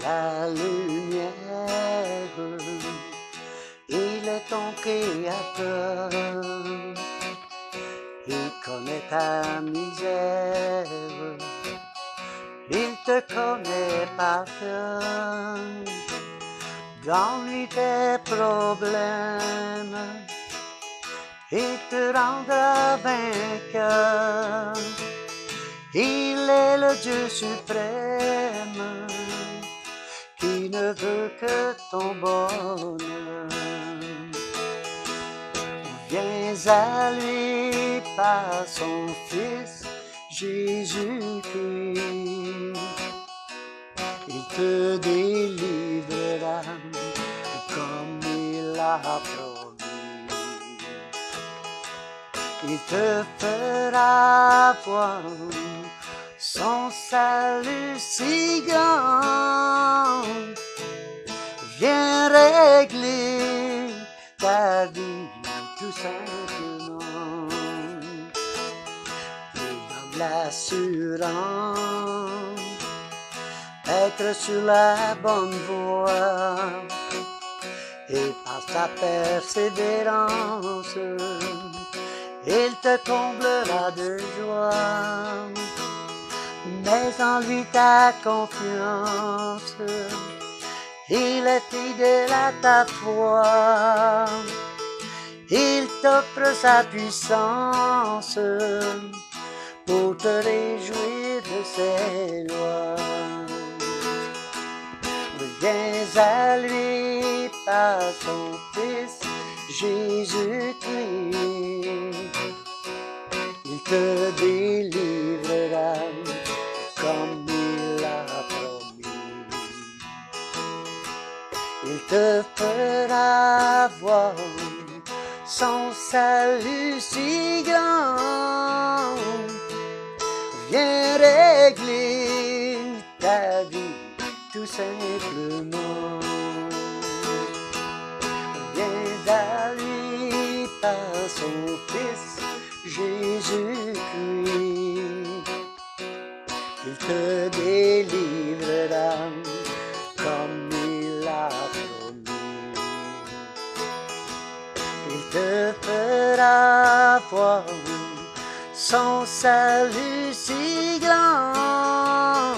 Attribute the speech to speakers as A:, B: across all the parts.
A: la lumière. Il est ton créateur. Il connaît ta misère. Il te connaît par cœur. Donne-lui tes problèmes. Il te rendra vainqueur. Il est le Dieu suprême qui ne veut que ton bonheur. Viens à lui par son Fils Jésus-Christ. Il te délivrera comme il l'a promis. Il te fera voir son salut si grand. Viens régler ta vie tout simplement. Il donne l'assurance être sur la bonne voie. Et par sa persévérance, il te comblera de joie. Mets en lui ta confiance, il est fidèle à ta foi. Il t'offre sa puissance pour te réjouir de ses lois. Viens à lui par son Fils Jésus-Christ. Il te délivrera comme il l'a promis. Il te fera voir son salut si grand. Viens régler ta vie tout simplement. Viens à lui par son Fils Jésus-Christ. Il te délivrera comme il l'a promis. Il te fera voir son salut si grand.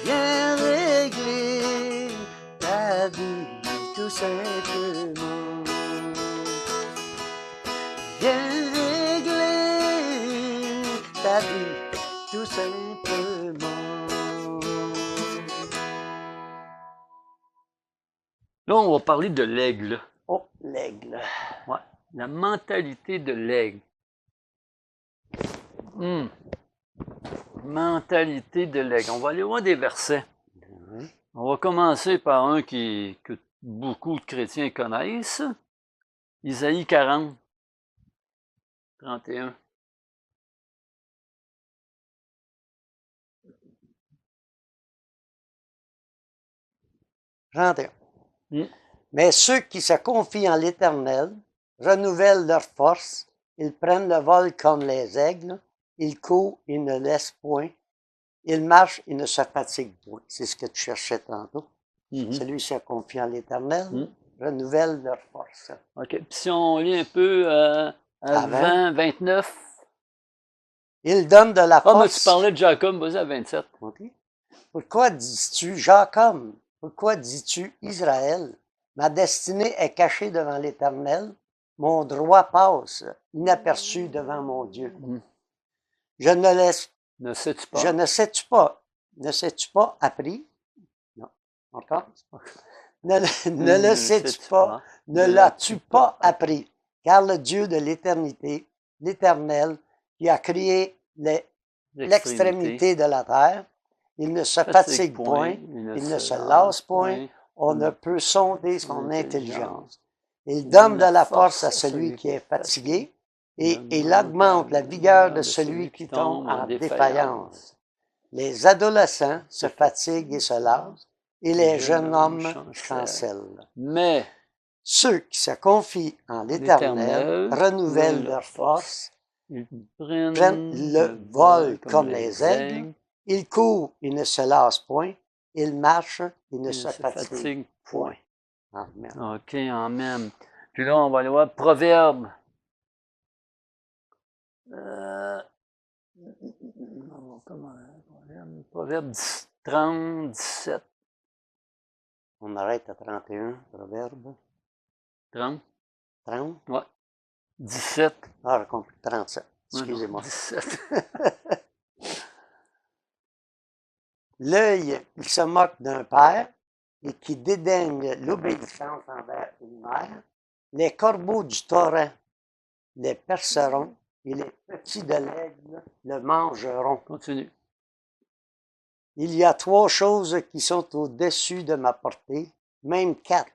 A: Viens régler ta vie tout simplement. Viens régler ta vie tout simplement.
B: Là, on va parler de l'aigle.
A: Oh, l'aigle.
B: Ouais, la mentalité de l'aigle. Mentalité de l'aigle. On va aller voir des versets. On va commencer par un que beaucoup de chrétiens connaissent. Isaïe 40, 31.
A: Mais ceux qui se confient en l'Éternel renouvellent leur force, ils prennent le vol comme les aigles, ils courent, ils ne laissent point, ils marchent, ils ne se fatiguent point. C'est ce que tu cherchais tantôt. Celui qui se confie en l'Éternel renouvelle leur force.
B: OK. Puis si on lit un peu avant 29.
A: Il donne de la force.
B: Ah, mais tu parlais de Jacob, vas-y à 27.
A: Okay. Pourquoi dis-tu Jacob? Pourquoi dis-tu Israël? Ma destinée est cachée devant l'Éternel. Mon droit passe inaperçu devant mon Dieu. Je ne laisse.
B: Ne sais-tu pas?
A: Je ne sais-tu pas. Ne sais-tu pas appris? Non. Encore? Ne le sais-tu pas? Ne l'as-tu pas appris? Car le Dieu de l'éternité, l'Éternel, qui a créé l'extrémité de la terre, il ne se fatigue point, il ne se lasse point, on ne peut sonder son intelligence. Il donne de la force à celui qui est fatigué, et il augmente la vigueur de celui qui tombe en défaillance. Les adolescents se fatiguent et se lassent, et les jeunes hommes chancellent.
B: Mais
A: ceux qui se confient en l'Éternel renouvellent leur force,
B: ils
A: prennent le vol comme les aigles, ils courent, ils ne se lassent point, il marche, il ne
B: Il
A: se
B: se
A: fatigue.
B: fatigue point.
A: Amen.
B: OK, amen. Puis là, on va aller voir Proverbe. Proverbe 30, 17.
A: On arrête à 31, Proverbe.
B: 30?
A: 30?
B: Ouais. 17.
A: Ah, j'ai compris, 37.
B: Ouais, non,
A: Excusez-moi.
B: 17.
A: L'œil qui se moque d'un père et qui dédaigne l'obéissance envers une mère, les corbeaux du torrent les perceront et les petits de l'aigle le mangeront.
B: Continue.
A: Il y a 3 choses qui sont au-dessus de ma portée, même 4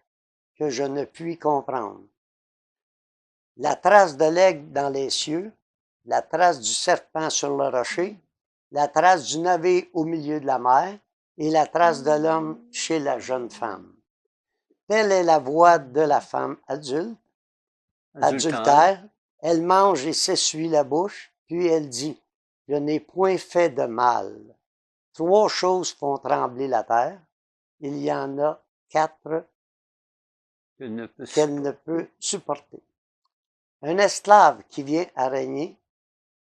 A: que je ne puis comprendre. La trace de l'aigle dans les cieux, la trace du serpent sur le rocher, la trace du navet au milieu de la mer et la trace de l'homme chez la jeune femme. Telle est la voix de la femme adultère. Elle mange et s'essuie la bouche, puis elle dit, « Je n'ai point fait de mal. » 3 choses font trembler la terre. Il y en a 4 qu'elle ne peut supporter. Un esclave qui vient à régner,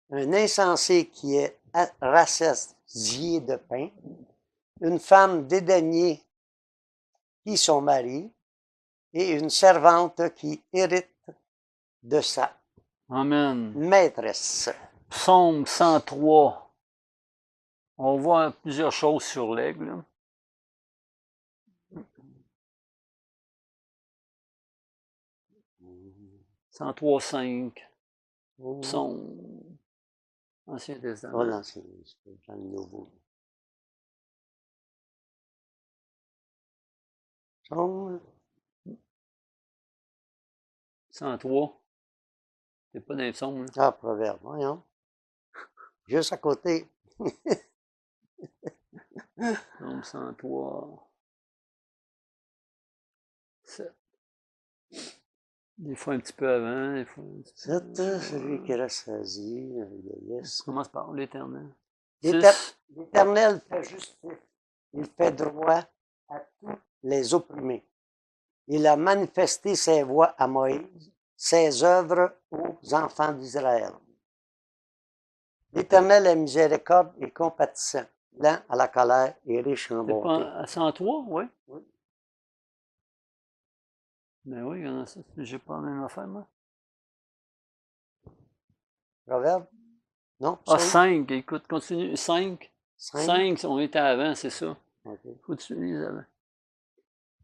A: un insensé qui est rassasié de pain, une femme dédaignée qui son mari, et une servante qui hérite de sa
B: Amen.
A: maîtresse.
B: Psaume 103. On voit plusieurs choses sur l'aigle. 103,5. Psaume. Ancien Testament.
A: Oh, l'Ancien, dans le Nouveau. Psaume
B: 103. C'est pas dans les psaumes, là.
A: Ah, Proverbe, voyons. Juste à côté.
B: Psaume 103. 7. Des fois un petit peu avant, des fois un petit peu...
A: 7, celui qui rassasie, la vieillesse.
B: On commence par l'Éternel.
A: L'Éternel fait justice. Il fait droit à tous les opprimés. Il a manifesté ses voies à Moïse, ses œuvres aux enfants d'Israël. L'Éternel est miséricorde et compatissant, lent à la colère et riche en
B: C'est
A: bonté.
B: pas à 103, oui?
A: Oui.
B: Ben oui, il y en a ça. J'ai pas la même affaire, moi.
A: Proverbe? Non?
B: Ah,
A: Psaume?
B: 5, écoute, continue. 5. 5, on était avant, c'est ça.
A: Okay.
B: Faut que tu lises avant.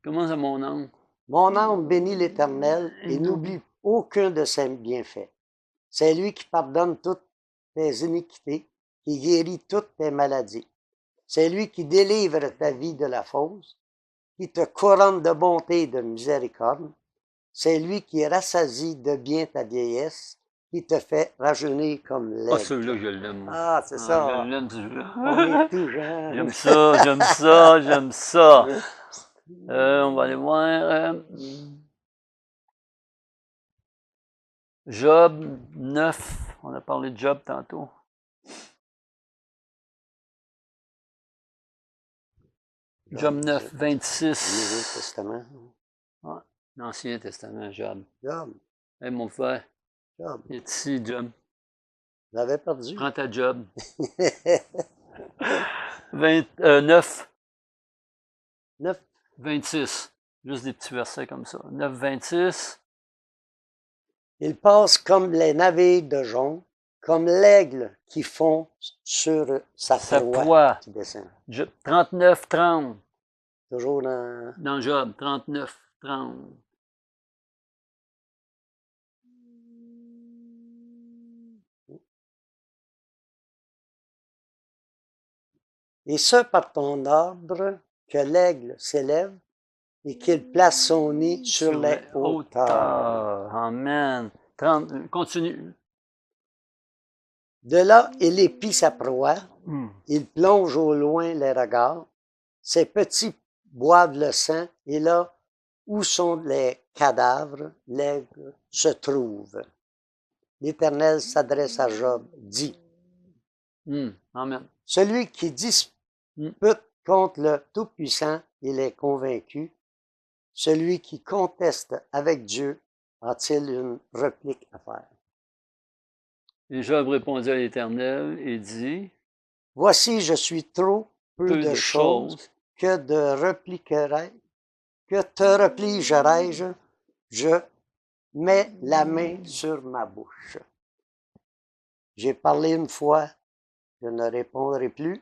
B: Commence à mon âme.
A: Mon âme bénit l'Éternel et n'oublie aucun de ses bienfaits. C'est lui qui pardonne toutes tes iniquités, qui guérit toutes tes maladies. C'est lui qui délivre ta vie de la fausse, qui te couronne de bonté et de miséricorde. C'est lui qui rassasie de bien ta vieillesse, qui te fait rajeunir comme l'aigle.
B: Ah, celui-là, je l'aime.
A: Ah, c'est ça.
B: Je l'aime, celui-là.
A: On est tout jeune.
B: J'aime ça, j'aime ça, j'aime ça. On va aller voir. Job 9. On a parlé de Job tantôt. Job 9, 26.
A: Nouveau Testament.
B: Ouais, l'Ancien Testament, Job.
A: Job.
B: Hey, mon frère.
A: Job.
B: Il est ici, Job.
A: Vous l'avez perdu.
B: Prends ta Job. 9.
A: 9.
B: 26. Juste des petits versets comme ça. 9, 26.
A: Il passe comme les navires de jonc, comme l'aigle qui fond sur sa proie. Qui descend.
B: 39, 30.
A: Toujours dans...
B: Dans Job, 39, 30.
A: Et ce par ton ordre que l'aigle s'élève et qu'il place son nid sur les hauteurs.
B: Amen. 30, continue.
A: De là, il épie sa proie, il plonge au loin les regards, ses petits boivent le sang, et là où sont les cadavres, l'aigle se trouve. L'Éternel s'adresse à Job, dit,
B: Amen.
A: celui qui dispute contre le Tout-Puissant, il est convaincu. Celui qui conteste avec Dieu a-t-il une réplique à faire?
B: Et Job répondit à l'Éternel et dit,
A: Voici, je suis trop peu de choses que te replierai-je? Je mets la main sur ma bouche. J'ai parlé une fois, je ne répondrai plus.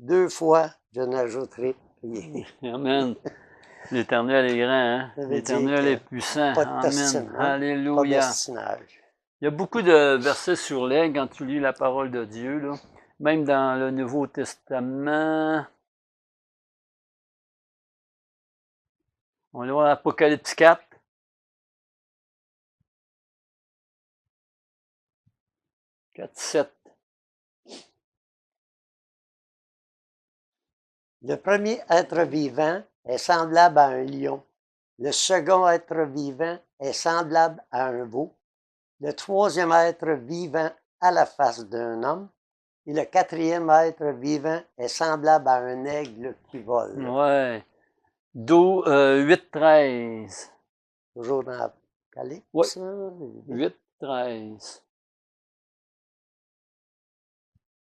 A: 2 fois, je n'ajouterai rien.
B: Amen. L'Éternel est grand, hein? L'Éternel est puissant. Amen. Alléluia. Il y a beaucoup de versets sur l'aigle quand tu lis la parole de Dieu, là. Même dans le Nouveau Testament. On va voir Apocalypse 4. « 4-7.
A: Le premier être vivant est semblable à un lion. Le second être vivant est semblable à un veau. Le troisième être vivant a la face d'un homme. Et le quatrième être vivant est semblable à un aigle qui vole.
B: Ouais. 8-13.
A: Toujours dans l'Apocalypse.
B: Oui. 8-13.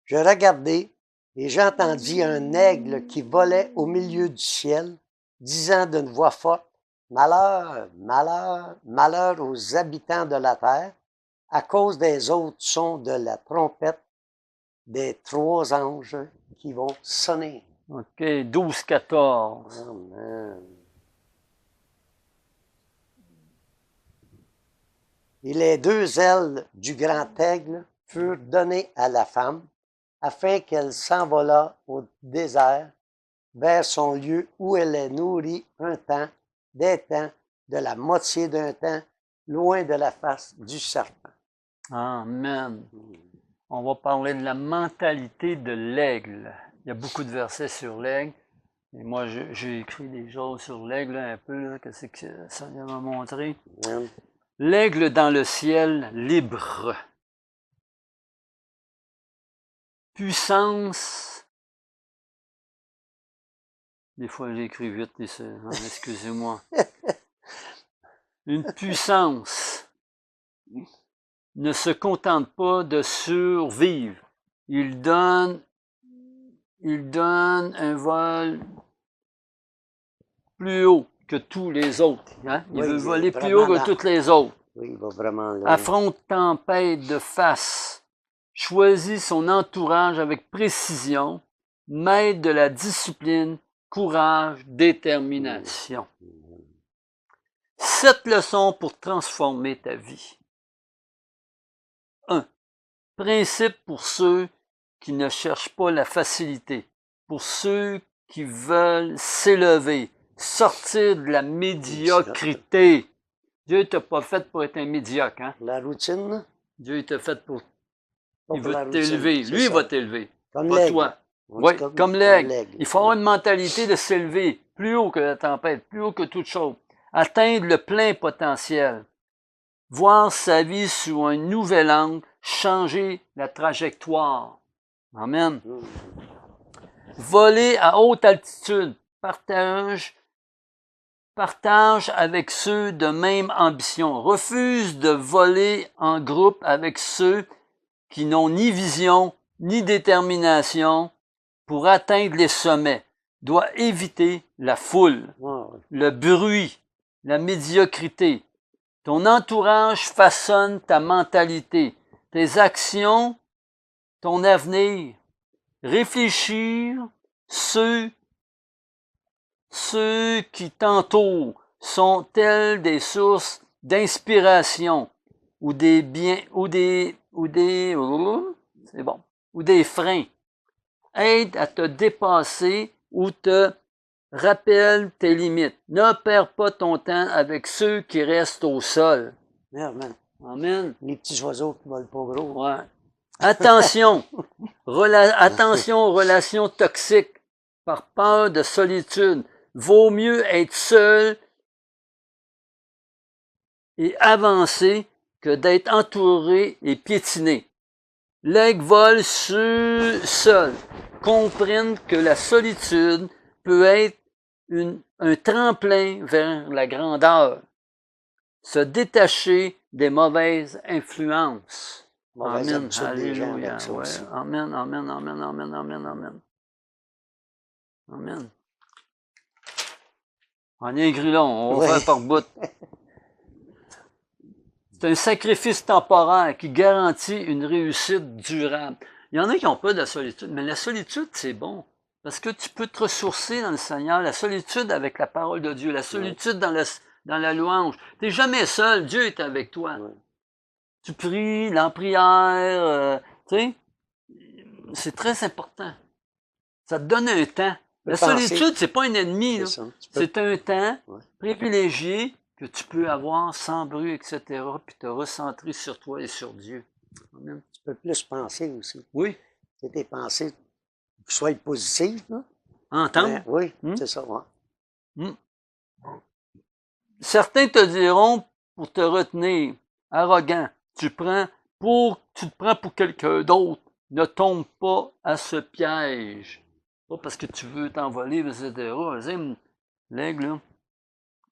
A: Je regardai et j'entendis un aigle qui volait au milieu du ciel, disant d'une voix forte, « Malheur, malheur, malheur aux habitants de la terre, à cause des autres sons de la trompette des 3 anges qui vont sonner. »
B: OK, 12-14.
A: Amen. Et les 2 ailes du grand aigle furent données à la femme, afin qu'elle s'envolât au désert, vers son lieu où elle est nourrie un temps, des temps, de la moitié d'un temps, loin de la face du serpent.
B: Amen. On va parler de la mentalité de l'aigle. Il y a beaucoup de versets sur l'aigle. Et moi, j'ai écrit des choses sur l'aigle un peu, qu'est-ce que ça vient me montrer. L'aigle dans le ciel, libre. Puissance. Des fois, j'écris vite, excusez-moi. Une puissance ne se contente pas de survivre. Il donne un vol plus haut que tous les autres. Hein? Il veut voler plus haut que tous les autres.
A: Oui, il va vraiment loin.
B: Affronte tempête de face. Choisit son entourage avec précision. Maître de la discipline, courage, détermination. 7 leçons pour transformer ta vie. 1. Principe pour ceux qui ne cherchent pas la facilité, pour ceux qui veulent s'élever, sortir de la médiocrité. Dieu t'a pas fait pour être un médiocre. Hein?
A: La routine.
B: Dieu t'a fait pour... Il veut t'élever. Lui, il va t'élever.
A: Comme
B: pas toi. Oui, comme l'aigle. Il faut avoir
A: oui.
B: une mentalité de s'élever plus haut que la tempête, plus haut que toute chose. Atteindre le plein potentiel. Voir sa vie sous un nouvel angle, changer la trajectoire. Amen. Voler à haute altitude. Partage avec ceux de même ambition. Refuse de voler en groupe avec ceux qui n'ont ni vision, ni détermination pour atteindre les sommets. Doit éviter la foule, le bruit, la médiocrité. Ton entourage façonne ta mentalité, tes actions, ton avenir. Réfléchir, ceux qui t'entourent sont-elles des sources d'inspiration ou des biens ou des freins. Aide à te dépasser ou te rappelle tes limites. Ne perds pas ton temps avec ceux qui restent au sol.
A: Amen.
B: Amen.
A: Les petits oiseaux qui volent pas gros.
B: Ouais. Attention. Attention aux relations toxiques par peur de solitude. Vaut mieux être seul et avancer que d'être entouré et piétiné. L'aigle vole seul. comprennent que la solitude peut être un tremplin vers la grandeur. Se détacher des mauvaises influences. Amen. Alléluia. Ouais. Amen, amen, amen, amen, amen, amen. Amen. On est grillon, on va faire par bout. C'est un sacrifice temporaire qui garantit une réussite durable. Il y en a qui n'ont pas de la solitude, mais la solitude, c'est bon. Parce que tu peux te ressourcer dans le Seigneur. La solitude avec la parole de Dieu, la solitude dans la louange. Tu n'es jamais seul, Dieu est avec toi. Ouais. Tu pries, la prière, tu sais, c'est très important. Ça te donne un temps. La solitude, c'est pas un ennemi. C'est un temps privilégié que tu peux avoir sans bruit, etc., puis te recentrer sur toi et sur Dieu. Amen.
A: Tu peux plus penser aussi.
B: Oui.
A: C'est tes pensées qui soient positives. Là.
B: Entendre?
A: Oui, c'est ça. Ouais.
B: Certains te diront, pour te retenir, arrogant, tu te prends pour quelqu'un d'autre. Ne tombe pas à ce piège. Pas parce que tu veux t'envoler, etc. L'aigle, là.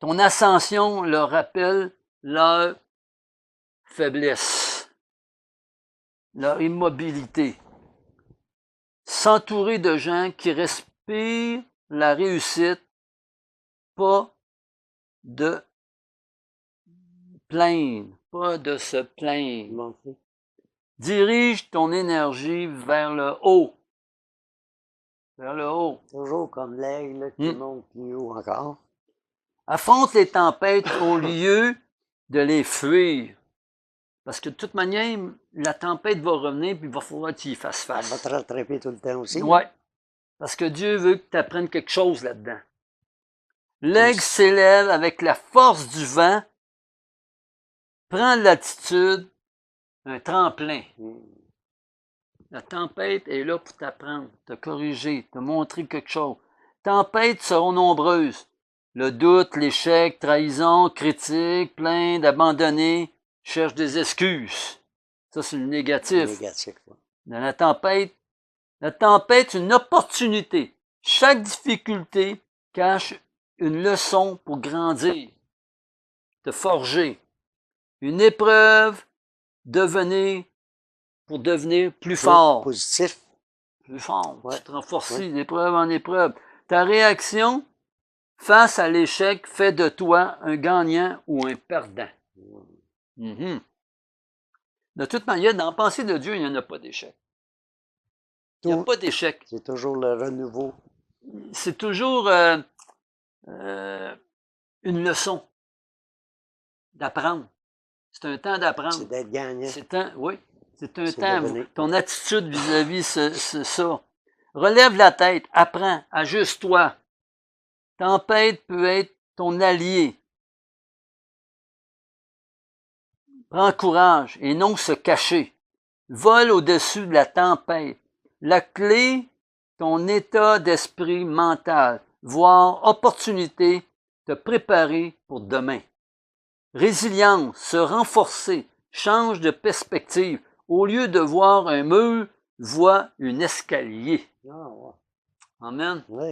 B: Ton ascension leur rappelle leur faiblesse, leur immobilité. S'entourer de gens qui respirent la réussite, pas de plaindre, pas de se plaindre. Dirige ton énergie vers le haut. Vers le haut.
A: Toujours comme l'aigle qui monte plus haut encore.
B: Affronte les tempêtes au lieu de les fuir. Parce que de toute manière, la tempête va revenir puis il va falloir que tu y fasses face.
A: Elle va te rattraper tout le temps aussi.
B: Oui. Parce que Dieu veut que tu apprennes quelque chose là-dedans. L'aigle s'élève avec la force du vent, prend de l'attitude, un tremplin. La tempête est là pour t'apprendre, te corriger, te montrer quelque chose. Tempêtes seront nombreuses. Le doute, l'échec, trahison, critique, plainte, abandonner, cherche des excuses. Ça, c'est le négatif.
A: Ouais.
B: Dans la tempête, c'est une opportunité. Chaque difficulté cache une leçon pour grandir, te forger. Une épreuve, pour devenir plus fort.
A: Positif.
B: Plus fort. Ouais. Tu te renforces d'épreuve en épreuve. Ta réaction face à l'échec fait de toi un gagnant ou un perdant. De toute manière, dans la pensée de Dieu, il n'y en a pas d'échec. Il n'y a pas d'échec.
A: C'est toujours le renouveau.
B: C'est toujours une leçon d'apprendre. C'est un temps d'apprendre.
A: C'est d'être gagnant.
B: C'est un temps. Ton attitude vis-à-vis ça. Relève la tête, apprends, ajuste-toi. Tempête peut être ton allié. Prends courage et non se cacher. Vole au-dessus de la tempête. La clé, ton état d'esprit mental, voire opportunité, te préparer pour demain. Résilience, se renforcer, change de perspective. Au lieu de voir un mur, vois un escalier. Amen.